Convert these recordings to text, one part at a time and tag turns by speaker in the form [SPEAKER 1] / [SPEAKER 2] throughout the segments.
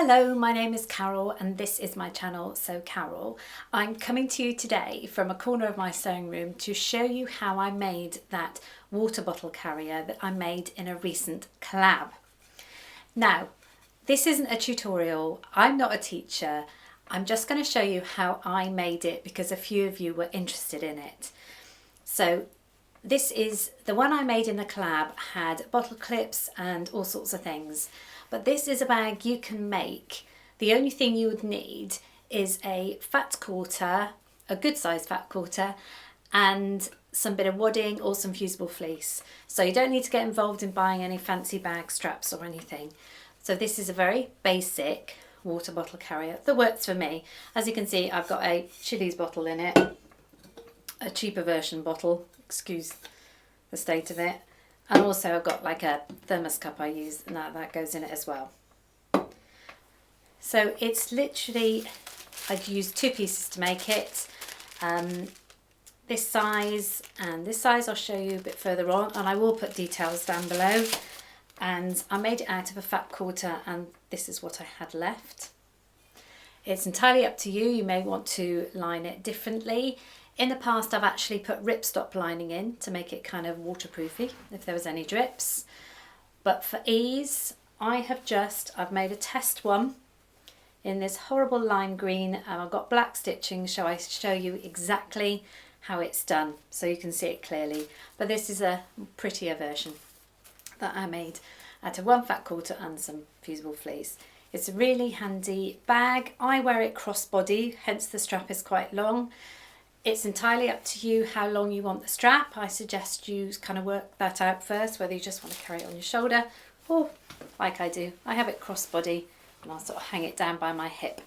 [SPEAKER 1] Hello, my name is Carole and this is my channel, So Carole. I'm coming to you today from a corner of my sewing room to show you how I made that water bottle carrier that I made in a recent collab. Now, this isn't a tutorial, I'm not a teacher, I'm just going to show you how I made it because a few of you were interested in it. So this is the one I made in the collab, had bottle clips and all sorts of things. But this is a bag you can make. The only thing you would need is a fat quarter, a good sized fat quarter, and some bit of wadding or some fusible fleece. So you don't need to get involved in buying any fancy bag straps or anything. So this is a very basic water bottle carrier that works for me. As you can see, I've got a Chili's bottle in it, a cheaper version bottle, excuse the state of it. And also I've got like a thermos cup I use and that goes in it as well. So it's literally, I've used two pieces to make it. This size and this size I'll show you a bit further on, and I will put details down below. And I made it out of a fat quarter and this is what I had left. It's entirely up to you, you may want to line it differently. In the past, I've actually put ripstop lining in to make it kind of waterproofy if there was any drips. But for ease, I've made a test one in this horrible lime green, and I've got black stitching so I show you exactly how it's done so you can see it clearly. But this is a prettier version that I made out of one fat quarter and some fusible fleece. It's a really handy bag. I wear it crossbody, hence the strap is quite long. It's entirely up to you how long you want the strap. I suggest you kind of work that out first, whether you just want to carry it on your shoulder or like I do. I have it crossbody and I'll sort of hang it down by my hip.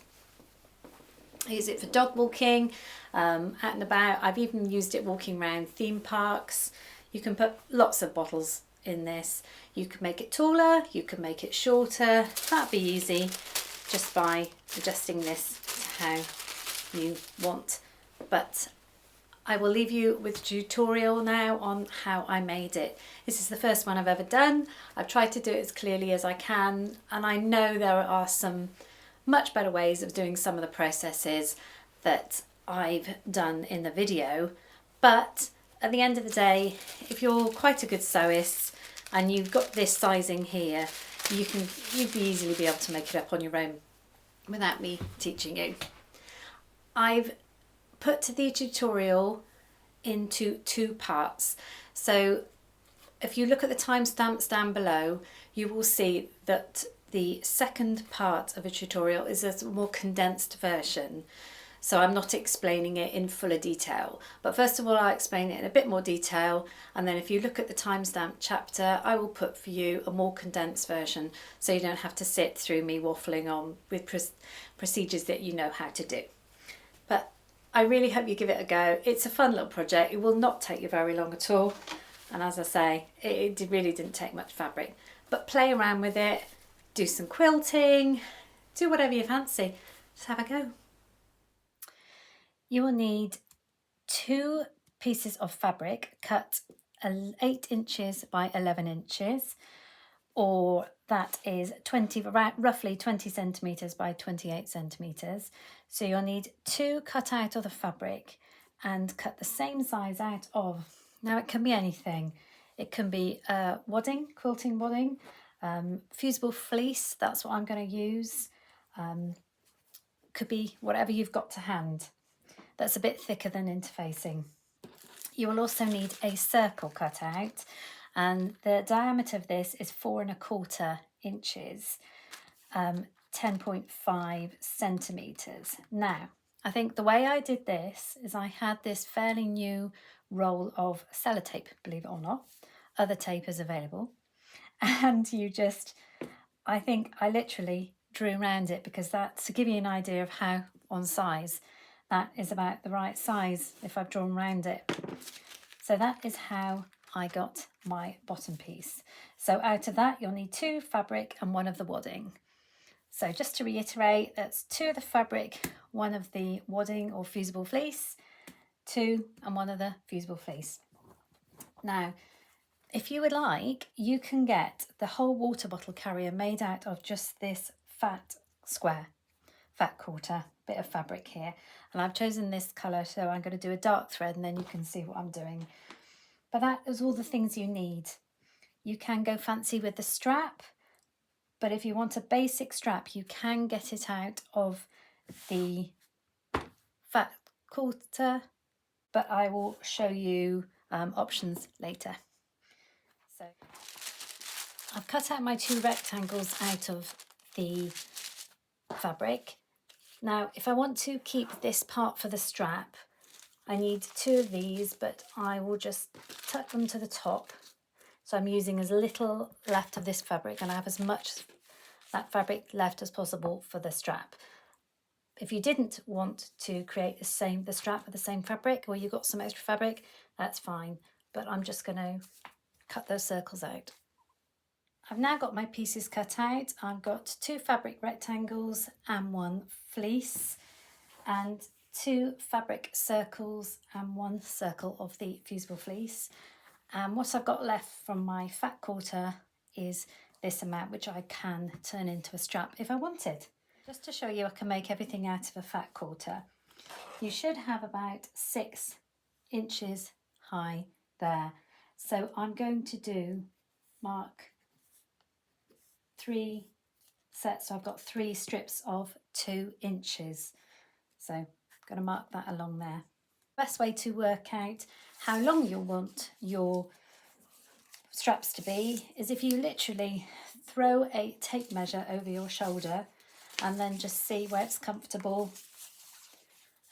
[SPEAKER 1] I use it for dog walking, out and about. I've even used it walking around theme parks. You can put lots of bottles in this. You can make it taller, you can make it shorter. That'd be easy just by adjusting this to how you want. But I will leave you with a tutorial now on how I made it. This is the first one I've ever done. I've tried to do it as clearly as I can, and I know there are some much better ways of doing some of the processes that I've done in the video. But at the end of the day, if you're quite a good sewist and you've got this sizing here, you'd easily be able to make it up on your own without me teaching you. I've put the tutorial into two parts. So if you look at the timestamps down below, you will see that the second part of a tutorial is a more condensed version. So I'm not explaining it in fuller detail, but first of all I'll explain it in a bit more detail, and then if you look at the timestamp chapter I will put for you a more condensed version so you don't have to sit through me waffling on with procedures that you know how to do. But I really hope you give it a go. It's a fun little project. It will not take you very long at all. And as I say, it really didn't take much fabric. But play around with it, do some quilting, do whatever you fancy. Just have a go. You will need two pieces of fabric cut 8 inches by 11 inches, or that is roughly 20 centimetres by 28 centimetres. So you'll need two cut out of the fabric and cut the same size out of, now it can be anything. It can be wadding, quilting wadding, fusible fleece, that's what I'm going to use. Could be whatever you've got to hand. That's a bit thicker than interfacing. You will also need a circle cut out, and the diameter of this is 4¼ inches, 10.5 centimetres. Now, I think the way I did this is I had this fairly new roll of sellotape, believe it or not. Other tape is available. And I think I literally drew around it because that's to give you an idea of how on size. That is about the right size if I've drawn around it. So that is how I got my bottom piece. So out of that, you'll need 2 fabric and 1 of the wadding. So just to reiterate, that's 2 of the fabric, 1 of the wadding or fusible fleece, 2 and 1 of the fusible fleece. Now, if you would like, you can get the whole water bottle carrier made out of just this fat square fat quarter bit of fabric here, and I've chosen this colour, so I'm going to do a dark thread and then you can see what I'm doing. But that is all the things you need. You can go fancy with the strap, but if you want a basic strap, you can get it out of the fat quarter, but I will show you options later. So I've cut out my 2 rectangles out of the fabric. Now, if I want to keep this part for the strap, I need 2 of these, but I will just tuck them to the top. So I'm using as little left of this fabric, and I have as much that fabric left as possible for the strap. If you didn't want to create the strap with the same fabric, or you got some extra fabric, that's fine. But I'm just going to cut those circles out. I've now got my pieces cut out. I've got 2 fabric rectangles and 1 fleece, and 2 fabric circles and 1 circle of the fusible fleece. And what I've got left from my fat quarter is this amount, which I can turn into a strap if I wanted. Just to show you I can make everything out of a fat quarter, you should have about 6 inches high there. So I'm going to mark 3 sets, so I've got 3 strips of 2 inches. So I'm going to mark that along there. Best way to work out how long you'll want your straps to be is if you literally throw a tape measure over your shoulder and then just see where it's comfortable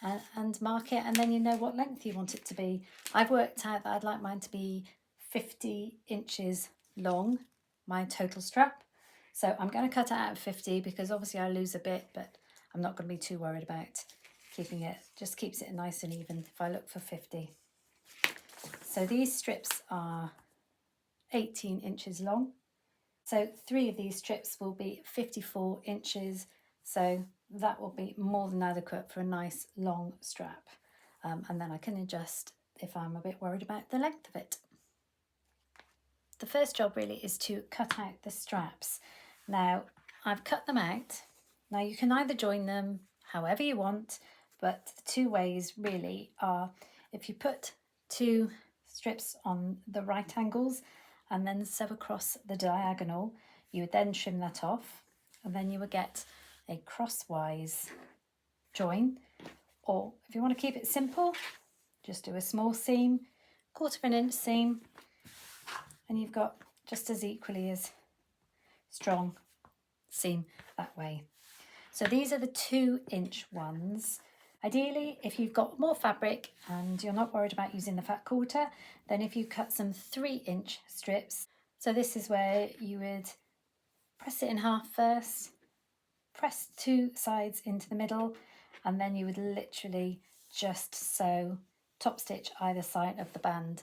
[SPEAKER 1] and mark it, and then you know what length you want it to be. I've worked out that I'd like mine to be 50 inches long, my total strap. So I'm going to cut it out at 50 because obviously I lose a bit, but I'm not going to be too worried about keeping it. Just keeps it nice and even if I look for 50. So these strips are 18 inches long. So 3 of these strips will be 54 inches. So that will be more than adequate for a nice long strap. And then I can adjust if I'm a bit worried about the length of it. The first job really is to cut out the straps. Now I've cut them out. Now you can either join them however you want, but the 2 ways really are if you put 2 strips on the right angles and then sew across the diagonal, you would then trim that off, and then you would get a crosswise join. Or if you want to keep it simple, just do a small seam, 1/4 inch seam, and you've got just as equally as strong seam that way. So these are the 2 inch ones. Ideally, if you've got more fabric and you're not worried about using the fat quarter, then if you cut some 3 inch strips, so this is where you would press it in half first, press 2 sides into the middle, and then you would literally just sew top stitch either side of the band.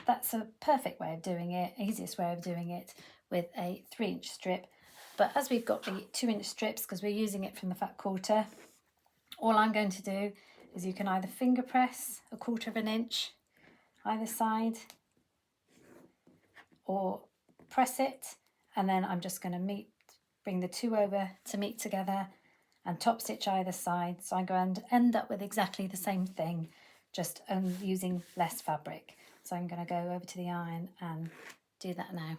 [SPEAKER 1] That's a perfect way of doing it, easiest way of doing it with a 3 inch strip. But as we've got the 2 inch strips, because we're using it from the fat quarter, all I'm going to do is you can either finger press 1/4 inch either side, or press it, and then I'm just going to bring the 2 over to meet together and top stitch either side. So I'm going to end up with exactly the same thing, just using less fabric. So I'm going to go over to the iron and do that now.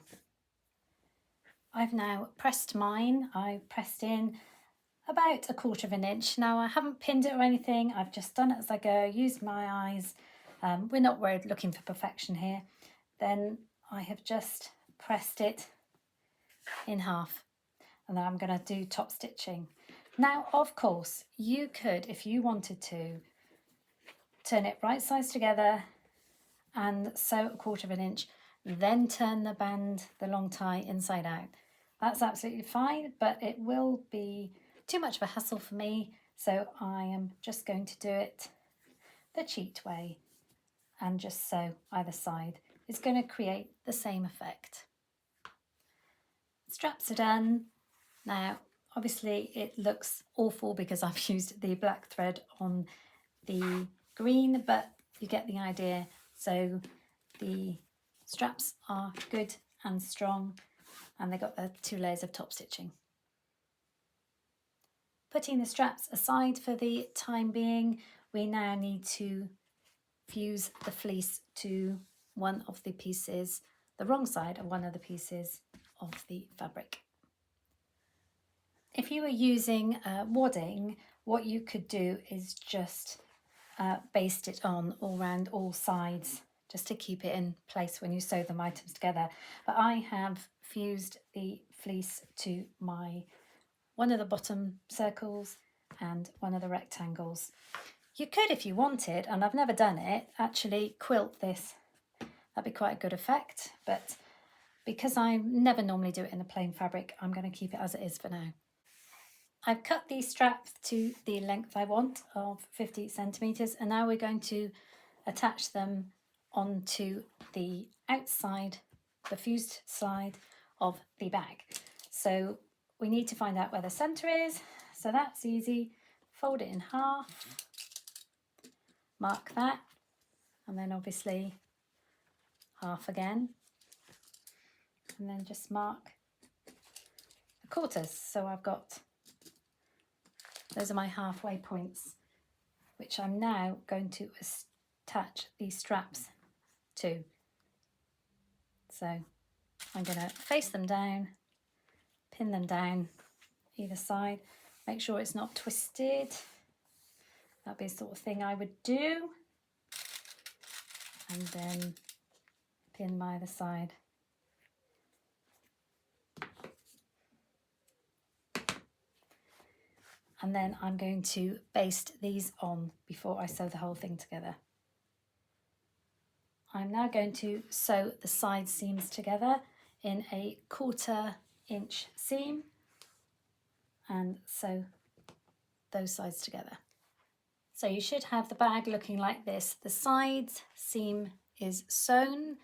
[SPEAKER 1] I've now pressed mine. I pressed in about 1/4 inch. Now I haven't pinned it or anything. I've just done it as I go, used my eyes. We're not worried looking for perfection here. Then I have just pressed it in half, and then I'm going to do top stitching. Now, of course, you could, if you wanted to, turn it right sides together and sew 1/4 inch, then turn the band, the long tie, inside out. That's absolutely fine, but it will be too much of a hassle for me, so I am just going to do it the cheat way and just sew either side. It's going to create the same effect. Straps are done. Now, obviously it looks awful because I've used the black thread on the green, but you get the idea. So the straps are good and strong, and they got the 2 layers of top stitching. Putting the straps aside for the time being, we now need to fuse the fleece to one of the pieces, the wrong side of one of the pieces of the fabric. If you were using wadding, what you could do is just baste it on all round all sides just to keep it in place when you sew them items together. But I have fused the fleece to one of the bottom circles and one of the rectangles. You could, if you wanted, and I've never done it, actually quilt this. That'd be quite a good effect, but because I never normally do it in a plain fabric, I'm going to keep it as it is for now. I've cut these straps to the length I want of 50 centimetres, and now we're going to attach them onto the outside, the fused side of the bag. So we need to find out where the centre is, so that's easy. Fold it in half, mark that, and then obviously half again, and then just mark the quarters. So I've got, those are my halfway points, which I'm now going to attach these straps to. So I'm going to face them down, pin them down either side, make sure it's not twisted. That'd be the sort of thing I would do. And then pin my other side. And then I'm going to baste these on before I sew the whole thing together. I'm now going to sew the side seams together in a 1/4 inch seam and sew those sides together. So you should have the bag looking like this. The side seam is sewn,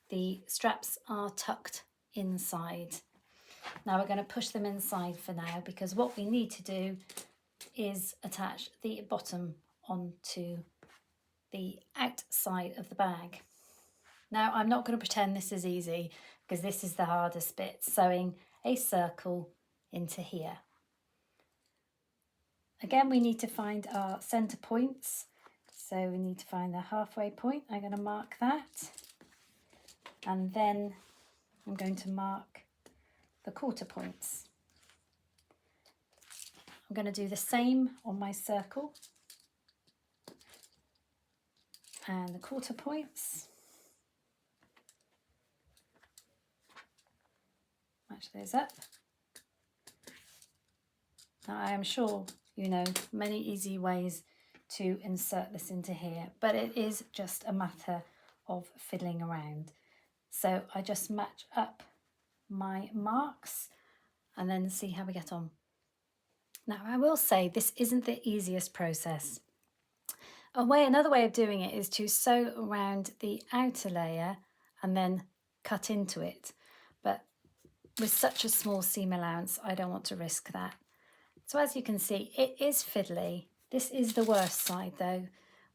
[SPEAKER 1] the straps are tucked inside. Now we're going to push them inside for now, because what we need to do is attach the bottom onto the outside of the bag. Now I'm not going to pretend this is easy, because this is the hardest bit, sewing a circle into here. Again, we need to find our centre points. So we need to find the halfway point. I'm going to mark that. And then I'm going to mark the 1/4 points. I'm going to do the same on my circle and the 1/4 points. Match those up. Now I am sure you know many easy ways to insert this into here, but it is just a matter of fiddling around. So I just match up my marks and then see how we get on. Now I will say this isn't the easiest process. Another way of doing it is to sew around the outer layer and then cut into it. But with such a small seam allowance, I don't want to risk that. So as you can see, it is fiddly. This is the worst side though.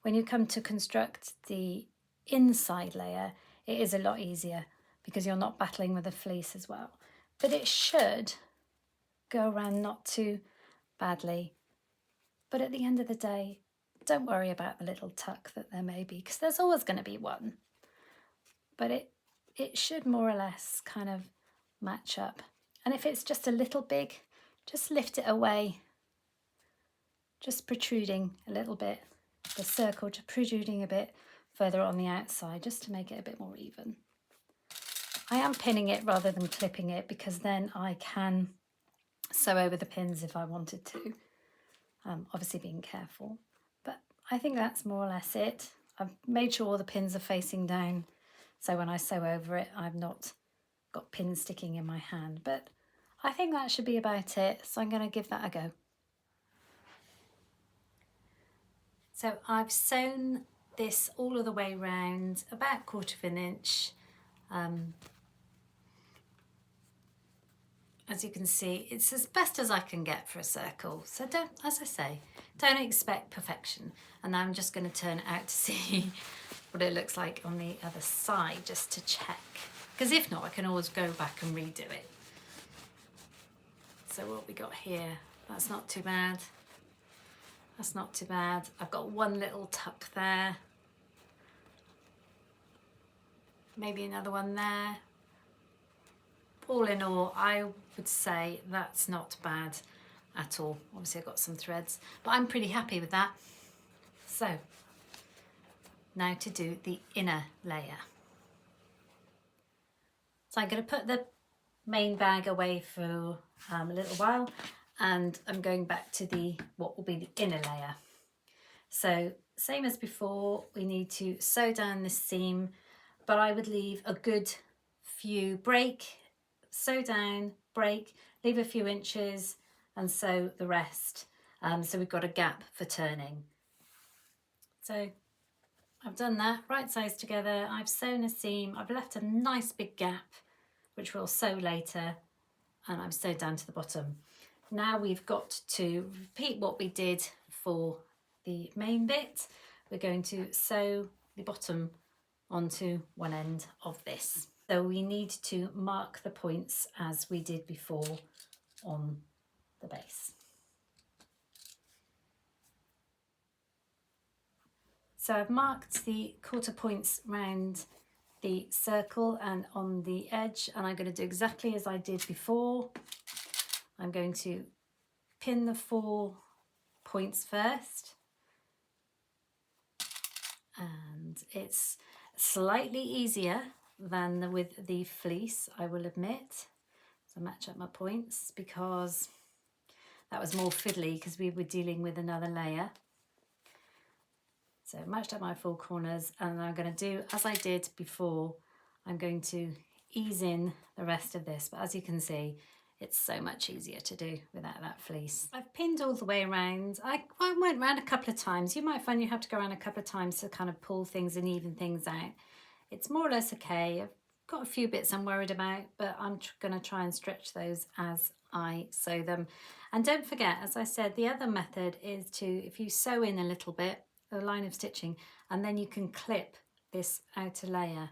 [SPEAKER 1] When you come to construct the inside layer, it is a lot easier because you're not battling with the fleece as well. But it should go around not too badly. But at the end of the day, don't worry about the little tuck that there may be, because there's always going to be one. But it should more or less kind of match up. And if it's just a little big, just lift it away, just protruding a little bit, the circle just protruding a bit further on the outside, just to make it a bit more even. I am pinning it rather than clipping it, because then I can sew over the pins if I wanted to, obviously being careful. But I think that's more or less it. I've made sure all the pins are facing down, so when I sew over it, I've not got pins sticking in my hand. But I think that should be about it, so I'm going to give that a go. So I've sewn this all of the way round, about 1/4 inch. As you can see, it's as best as I can get for a circle. So as I say, don't expect perfection. And I'm just going to turn it out to see what it looks like on the other side, just to check. Because if not, I can always go back and redo it. So what we got here, That's not too bad. That's not too bad. I've got one little tuck there. Maybe another one there. All in all, I would say that's not bad at all. Obviously I've got some threads, but I'm pretty happy with that. So now to do the inner layer. So I'm going to put the main bag away for a little while, and I'm going back to the what will be the inner layer. So same as before, we need to sew down this seam, but I would leave a good few break, sew down, break, leave a few inches and sew the rest. So we've got a gap for turning. So I've done that, right sides together, I've sewn a seam, I've left a nice big gap, which we'll sew later, and I've sewed down to the bottom. Now we've got to repeat what we did for the main bit. We're going to sew the bottom onto one end of this. So we need to mark the points as we did before on the base. So I've marked the quarter points round the circle and on the edge, and I'm going to do exactly as I did before. I'm going to pin the 4 points first, and it's slightly easier than with the fleece, I will admit. So match up my points because that was more fiddly because we were dealing with another layer. So matched up my 4 corners, and I'm going to do as I did before. I'm going to ease in the rest of this, but as you can see, it's so much easier to do without that fleece. I've pinned all the way around. I went around a couple of times. You might find you have to go around a couple of times to kind of pull things and even things out. It's more or less okay. I've got a few bits I'm worried about, but I'm going to try and stretch those as I sew them. And don't forget, as I said, the other method is to, if you sew in a little bit, a line of stitching, and then you can clip this outer layer.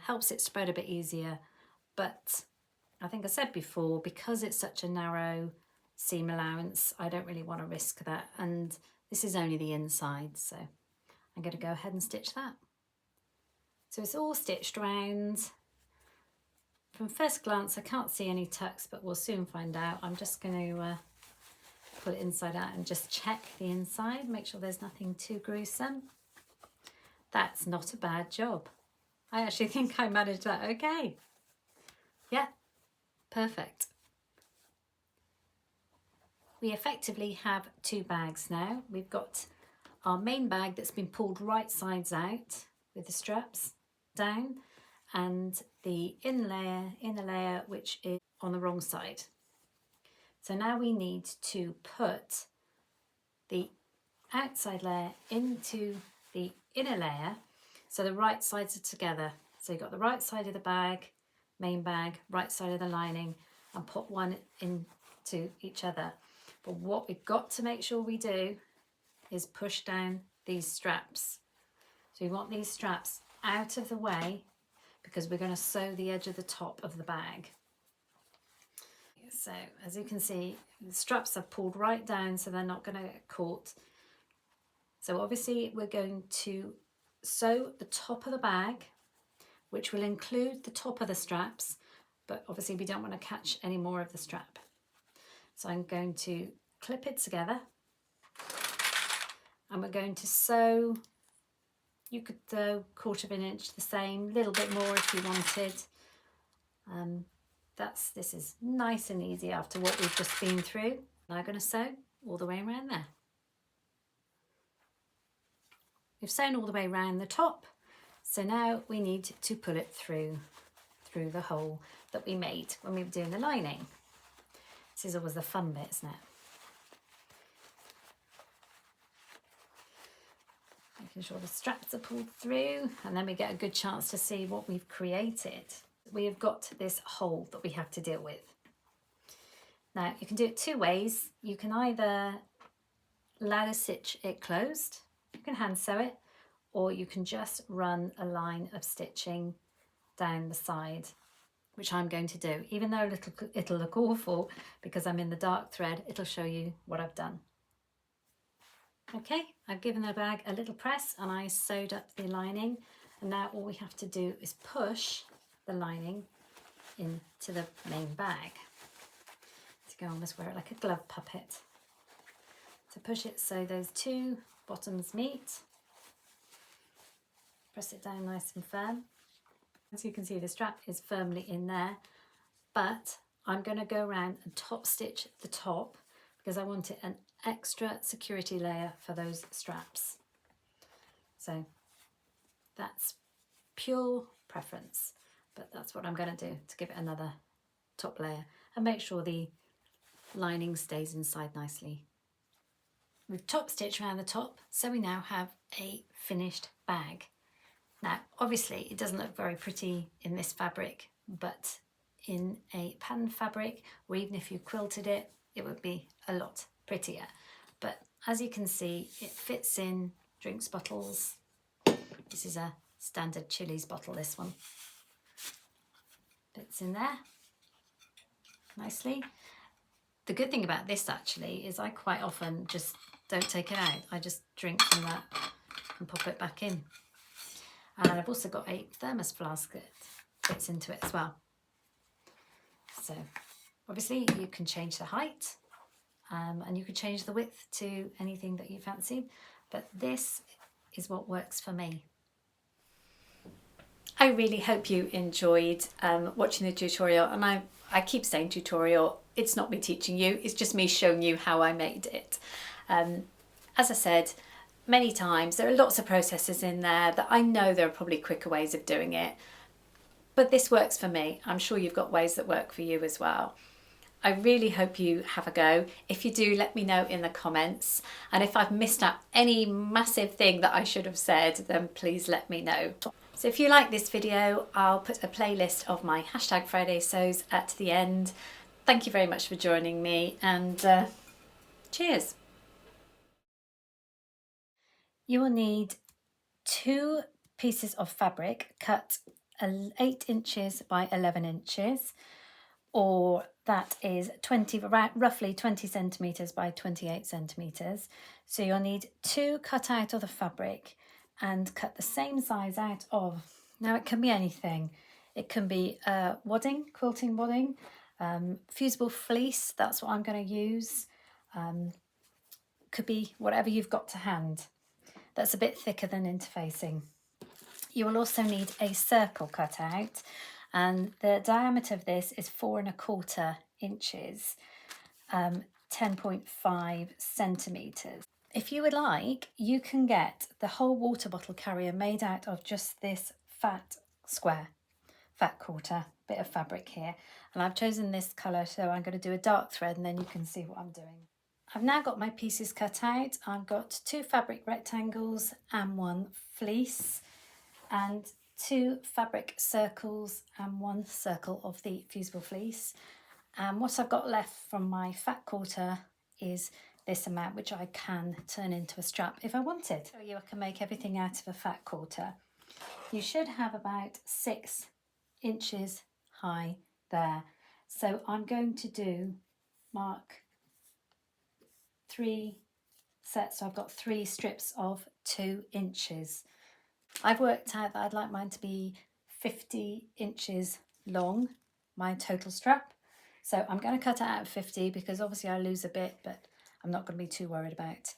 [SPEAKER 1] Helps it spread a bit easier, but I think I said before, because it's such a narrow seam allowance, I don't really want to risk that, and this is only the inside, so I'm going to go ahead and stitch that. So it's all stitched round. From first glance I can't see any tucks, but we'll soon find out. I'm just going to pull it inside out and just check the inside, make sure there's nothing too gruesome. That's not a bad job. I actually think I managed that okay. Yeah, perfect. We effectively have 2 bags now. We've got our main bag that's been pulled right sides out with the straps down, and the inner layer which is on the wrong side. So now we need to put the outside layer into the inner layer so the right sides are together. So you've got the right side of the bag, main bag, right side of the lining, and put one into each other. But what we've got to make sure we do is push down these straps. So you want these straps out of the way because we're going to sew the edge of the top of the bag. So as you can see, the straps are pulled right down so they're not going to get caught. So obviously we're going to sew the top of the bag, which will include the top of the straps, but obviously we don't want to catch any more of the strap. So I'm going to clip it together, and we're going to sew, you could sew 1/4 inch the same, a little bit more if you wanted. This is nice and easy after what we've just been through. Now I'm going to sew all the way around there. We've sewn all the way around the top, so now we need to pull it through the hole that we made when we were doing the lining. This is always the fun bit, isn't it? Making sure the straps are pulled through, and then we get a good chance to see what we've created. We have got this hole that we have to deal with. Now you can do it 2 ways. You can either ladder stitch it closed, you can hand sew it, or you can just run a line of stitching down the side which I'm going to do. Even though it'll look awful because I'm in the dark thread, it'll show you what I've done. Okay, I've given the bag a little press and I sewed up the lining, and now all we have to do is push the lining into the main bag. So you can almost wear it like a glove puppet. To push it so those two bottoms meet. Press it down nice and firm. As you can see, the strap is firmly in there, but I'm going to go around and top stitch the top because I wanted an extra security layer for those straps. So that's pure preference, but that's what I'm going to do to give it another top layer and make sure the lining stays inside nicely. We've top stitched around the top, so we now have a finished bag. Now, obviously it doesn't look very pretty in this fabric, but in a pattern fabric, or even if you quilted it, it would be a lot prettier. But as you can see, it fits in drinks bottles. This is a standard Chili's bottle, this one. Fits in there nicely. The good thing about this actually is I quite often just don't take it out. I just drink from that and pop it back in. And I've also got a thermos flask that fits into it as well. So obviously you can change the height and you can change the width to anything that you fancy, but this is what works for me. I really hope you enjoyed watching the tutorial, and I keep saying tutorial, it's not me teaching you, it's just me showing you how I made it. As I said many times, there are lots of processes in there that I know there are probably quicker ways of doing it, but this works for me. I'm sure you've got ways that work for you as well. I really hope you have a go. If you do, let me know in the comments, and if I've missed out any massive thing that I should have said, then please let me know. So if you like this video, I'll put a playlist of my #Friday sews at the end. Thank you very much for joining me, and cheers. You will need 2 pieces of fabric cut 8 inches by 11 inches, or that is roughly 20 centimetres by 28 centimetres. So you'll need 2 cut out of the fabric and cut the same size out of. Now it can be anything. It can be wadding, quilting wadding, fusible fleece, that's what I'm going to use. Could be whatever you've got to hand. That's a bit thicker than interfacing. You will also need a circle cut out, and the diameter of this is 4 1/4 inches, 10.5 centimetres. If you would like, you can get the whole water bottle carrier made out of just this fat quarter bit of fabric here, and I've chosen this colour, so I'm going to do a dark thread and then you can see what I'm doing. I've now got my pieces cut out. I've got 2 fabric rectangles and 1 fleece, and 2 fabric circles and 1 circle of the fusible fleece. And what I've got left from my fat quarter is this amount, which I can turn into a strap if I wanted. So I can make everything out of a fat quarter. You should have about 6 inches high there. So I'm going to mark 3 sets, so I've got 3 strips of 2 inches. I've worked out that I'd like mine to be 50 inches long, my total strap. So I'm going to cut it out at 50 because obviously I lose a bit, but I'm not going to be too worried about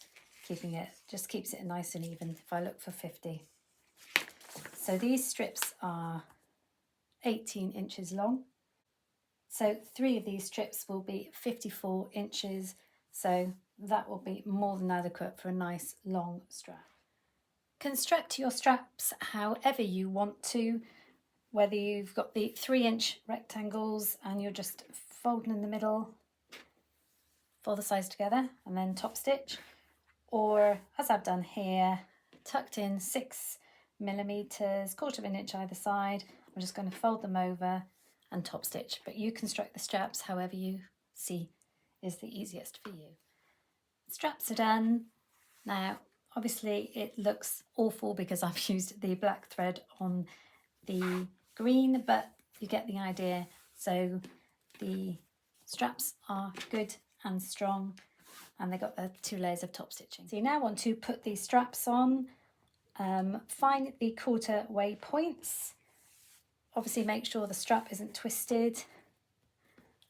[SPEAKER 1] keeping it. Just keeps it nice and even if I look for 50. So these strips are 18 inches long. So 3 of these strips will be 54 inches. So that will be more than adequate for a nice long strap. Construct your straps however you want to, whether you've got the 3-inch rectangles and you're just folding in the middle, fold the sides together and then top stitch, or as I've done here, tucked in 6 millimeters, 1/4 inch either side. I'm just going to fold them over and top stitch, but you construct the straps however you see is the easiest for you. Straps are done. Now obviously it looks awful because I've used the black thread on the green, but you get the idea. So the straps are good and strong, and they got the 2 layers of top stitching. So you now want to put these straps on. Find the quarter way points. Obviously make sure the strap isn't twisted,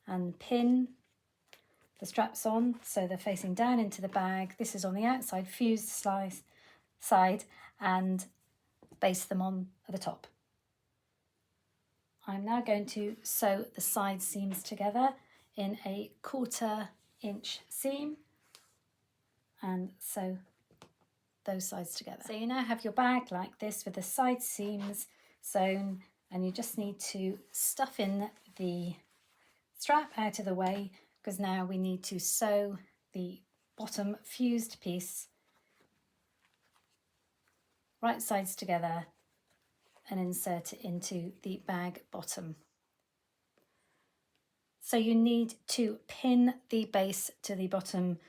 [SPEAKER 1] and pin the straps on so they're facing down into the bag. This is on the outside fused side, and baste them on at the top. I'm now going to sew the side seams together in a 1/4 inch seam and sew those sides together. So you now have your bag like this with the side seams sewn, and you just need to stuff in the strap out of the way, because now we need to sew the bottom fused piece right sides together and insert it into the bag bottom. So you need to pin the base to the bottom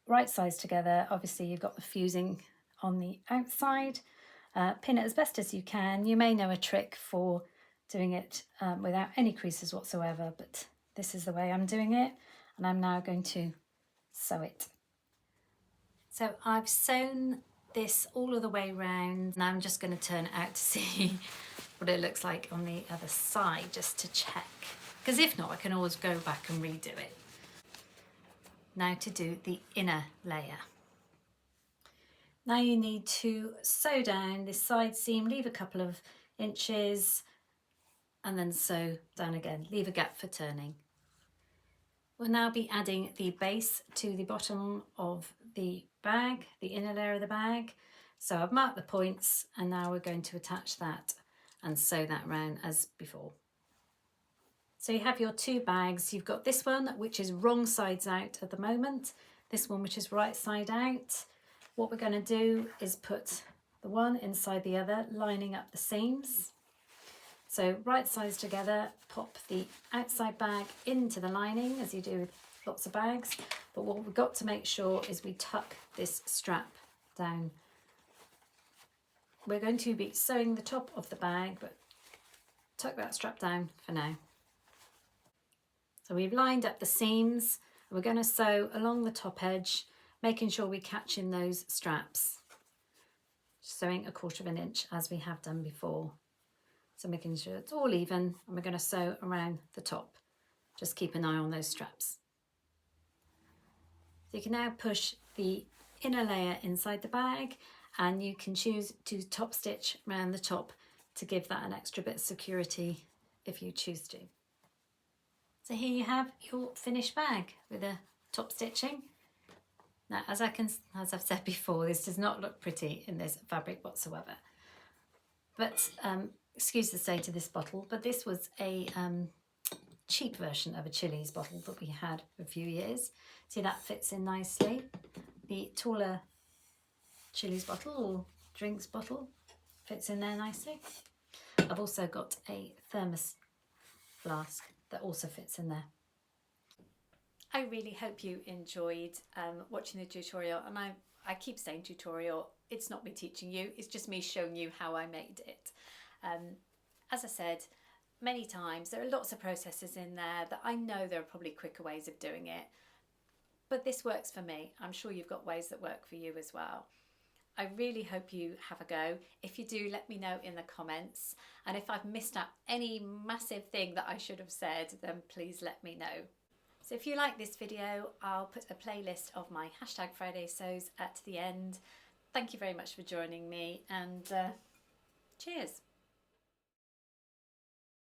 [SPEAKER 1] right sides together. Obviously you've got the fusing on the outside. Pin it as best as you can. You may know a trick for doing it without any creases whatsoever, but this is the way I'm doing it, and I'm now going to sew it. So I've sewn this all of the way round. Now I'm just going to turn it out to see what it looks like on the other side, just to check, because if not I can always go back and redo it. Now to do the inner layer. Now you need to sew down this side seam, leave a couple of inches, and then sew down again, leave a gap for turning. We'll now be adding the base to the bottom of the bag, the inner layer of the bag. So I've marked the points, and now we're going to attach that and sew that round as before. So you have your 2 bags. You've got this one, which is wrong sides out at the moment, this one which is right side out. What we're going to do is put the one inside the other, lining up the seams. So right sides together, pop the outside bag into the lining, as you do with lots of bags. But what we've got to make sure is we tuck this strap down. We're going to be sewing the top of the bag, but tuck that strap down for now. So we've lined up the seams, and we're going to sew along the top edge, making sure we catch in those straps. Sewing a 1/4 inch as we have done before. So making sure it's all even, and we're going to sew around the top. Just keep an eye on those straps. So you can now push the inner layer inside the bag, and you can choose to top stitch around the top to give that an extra bit of security if you choose to. So here you have your finished bag with a top stitching. Now, as I've said before, this does not look pretty in this fabric whatsoever. But excuse the state of this bottle, but this was a cheap version of a Chili's bottle that we had for a few years. See, that fits in nicely. The taller Chili's bottle or drinks bottle fits in there nicely. I've also got a thermos flask that also fits in there. I really hope you enjoyed watching the tutorial, and I keep saying tutorial, it's not me teaching you, it's just me showing you how I made it. As I said many times, there are lots of processes in there that I know there are probably quicker ways of doing it, but this works for me. I'm sure you've got ways that work for you as well. I really hope you have a go. If you do, let me know in the comments, and if I've missed out any massive thing that I should have said, then please let me know. So if you like this video, I'll put a playlist of my #Friday sews at the end. Thank you very much for joining me, and cheers.